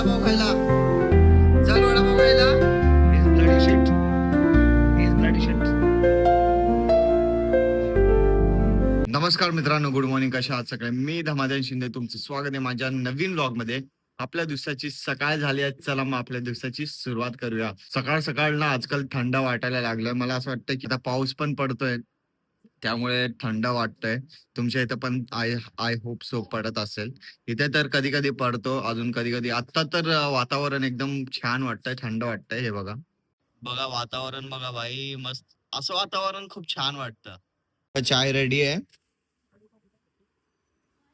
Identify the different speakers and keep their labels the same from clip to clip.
Speaker 1: वडापाव खायला. चल वडापाव खायला. नमस्कार मित्रांनो, गुड मॉर्निंग. कशा आहात सगळे? मी धमादान शिंदे, तुमचं स्वागत आहे माझ्या नवीन व्लॉग मध्ये. आपल्या दिवसाची सकाळ झाली आहे. चला मग आपल्या दिवसाची सुरुवात करूया. सकाळ सकाळ ना आजकाल थंड वाटायला लागलं. मला असं वाटतं की आता पाऊस पण पडतोय, त्यामुळे थंड वाटतंय. तुमच्या इथं पण आय आय होप सो पडत असेल. इथे तर कधी कधी पडतो, अजून कधी कधी. आता तर वातावरण एकदम छान वाटतंय, थंड वाटतंय. हे बघा बघा वातावरण बघा भाई, मस्त. असं वातावरण खूप छान वाटतं. चाय रेडी आहे.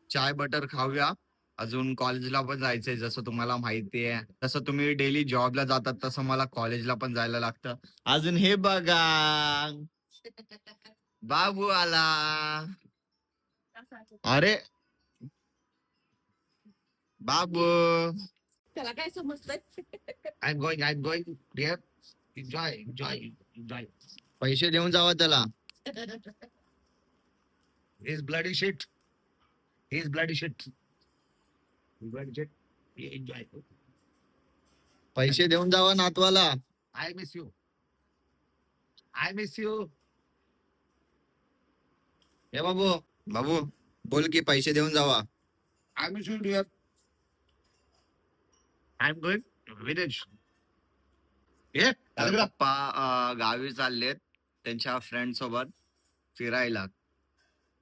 Speaker 1: चाय बटर खाऊया. अजून कॉलेजला पण जायचंय, जसं तुम्हाला माहिती आहे. तसं तुम्ही डेली जॉबला जातात, तसं मला कॉलेजला पण जायला लागतं. अजून हे बघा, बाबू आला. अरे बाबू,
Speaker 2: त्याला काय समजतंय?
Speaker 1: I am going enjoy enjoy enjoy. पैसे देऊन जावा त्याला. Is bloody shit, is bloody shit, bloody shit. Enjoy. पैसे देऊन जावा नातवाला. I miss you, I miss you. हे बाबू, बाबू बोल की पैसे देऊन जावा. I miss you dear. I am going village. पप्पा गावी चाललेत त्यांच्या फ्रेंड सोबत फिरायला.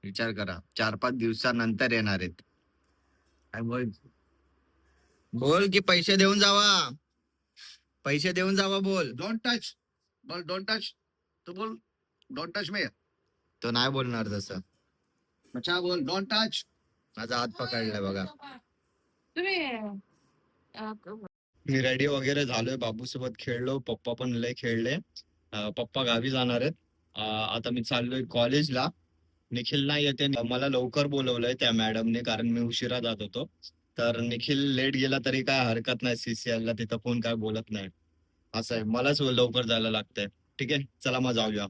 Speaker 1: विचार करा, 4-5 दिवसानंतर येणार आहेत. I am going. बोल की पैसे देऊन जावा, पैसे देऊन जावा. बोल. डोंट टच, बोल डोंट टच. तू बोल डोंट टच मी. तो नाही बोलणार तसं. अच्छा बोल डोंट टच. माझा हात पकडलाय बघा.
Speaker 2: तुम्ही
Speaker 1: मी रेडी वगैरे झालोय, बाबू सोबत खेळलो, पप्पा पण लय खेळले. पप्पा गावी जाणार आहेत. आता मी चाललोय कॉलेजला. निखिल नाही येते, मला लवकर बोलवलंय त्या मॅडमने, कारण मी उशिरा जात होतो. तर निखिल लेट गेला तरी काय हरकत नाही, सीसीएल ला तिथं कोण काय बोलत नाही. असं आहे, मलाच लवकर जायला लागतंय. ठीक आहे, चला मग जाऊया.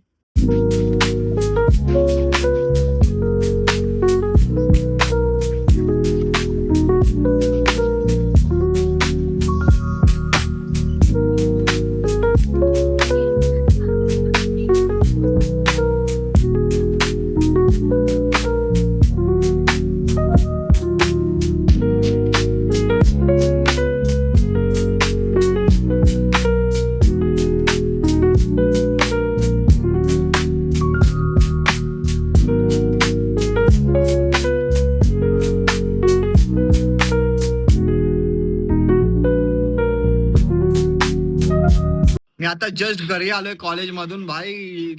Speaker 1: मी आता जस्ट घरी आलोय कॉलेज मधून. भाई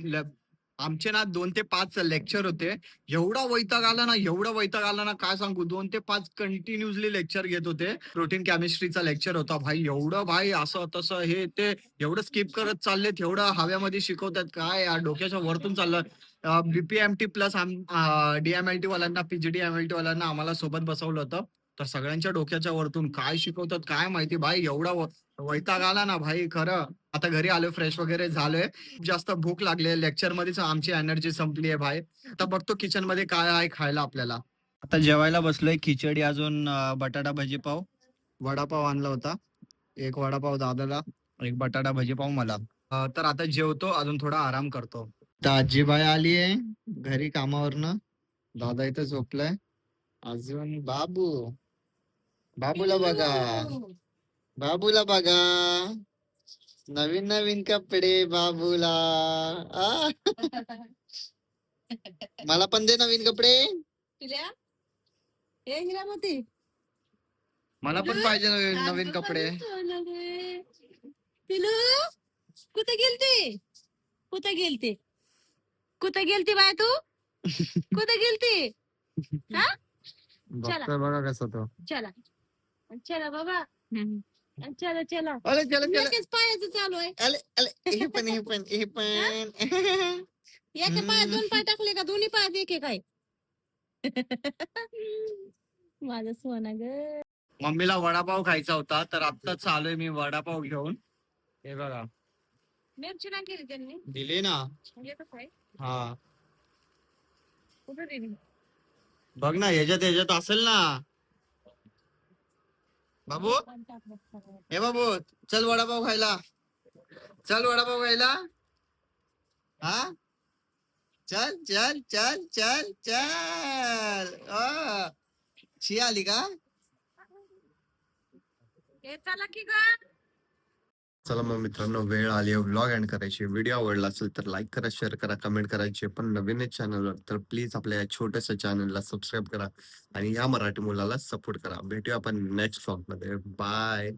Speaker 1: आमचे ना 2 ते 5 लेक्चर होते. एवढा वैताग आला ना, एवढा वैताग आला ना, काय सांगू. 2 ते 5 कंटिन्युअसली लेक्चर घेत होते. प्रोटीन केमिस्ट्रीचा लेक्चर होता. भाई एवढं, भाई असं तसं हे ते एवढं स्किप करत चाललेत. एवढं हव्यामध्ये शिकवतात, काय यार, डोक्याच्या वरतून चाललं. बीपीएमटी प्लस डीएमएलटी वाल्यांना, पीजीडीएमएलटी वाल्यांना आम्हाला सोबत बसवलं होतं. तर सगळ्यांच्या डोक्याच्या वरतून काय शिकवतात काय माहिती. भाई एवढा वैताग आला ना भाई, खरं. आता घरी आलोय, फ्रेश वगैरे झालोय. खूप जास्त भूक लागली आहे. लेक्चर मध्येच आमची एनर्जी संपली आहे भाई. आता बघतो किचन मध्ये काय आहे खायला आपल्याला. आता जेवायला बसलोय. खिचडी, अजून बटाटा भजी पाव, वडापाव आणला होता. एक वडापाव दादाला, एक बटाटा भजी पाव मला. तर आता जेवतो, अजून थोडा आराम करतो. तर आजीबाई आली आहे घरी कामावरनं. दादा इथं झोपलाय. अजून बाबू, बाबूला बघा, बाबूला बघा. नवीन नवीन कपडे बाबूला. आ, मला पण दे नवीन कपडे.
Speaker 2: तुझ्या हे हिरामती
Speaker 1: मला पण पाहिजे नवीन कपडे.
Speaker 2: पिलू कुठे गेलती, कुठे गेलती, कुठे गेलती बाय तू, कुठे गेलती? हा
Speaker 1: बघतोय बघा कसं तो.
Speaker 2: चला चला बाबा, चला चला.
Speaker 1: अरे चला चला.
Speaker 2: एकच पायाचं चालू आहे.
Speaker 1: अले अले, हे पण हे पण हे पण.
Speaker 2: एका पायात 2 पाय टाकले का दोन्ही पायात एक एक आहे? माझं सोना ग.
Speaker 1: मम्मीला वडापाव खायचा होता, तर आत्ताच आलोय मी वडापाव घेऊन. हे बघा,
Speaker 2: मिरची नाही केली त्यांनी,
Speaker 1: दिली ना.
Speaker 2: एकच आहे.
Speaker 1: हा
Speaker 2: कुठे दिली?
Speaker 1: बघ ना, ह्याच्यात असेल ना. बाबू हे बाबू, चल वडापाव खायला, चल वडापाव खायला. हा, चल चल चल चल चल. शी आली का?
Speaker 2: चला की ग.
Speaker 1: चला मग मित्रांनो, वेळ आली व्लॉग एंड करायची. व्हिडिओ आवडला असेल तर लाईक करा, शेअर करा, कमेंट करायचे. पण नवीन चॅनलवर तर प्लीज आपल्या या छोट्याशा चॅनलला सबस्क्राईब करा आणि या मराठी मुलाला सपोर्ट करा. भेटूया आपण नेक्स्ट व्लॉग मध्ये. बाय.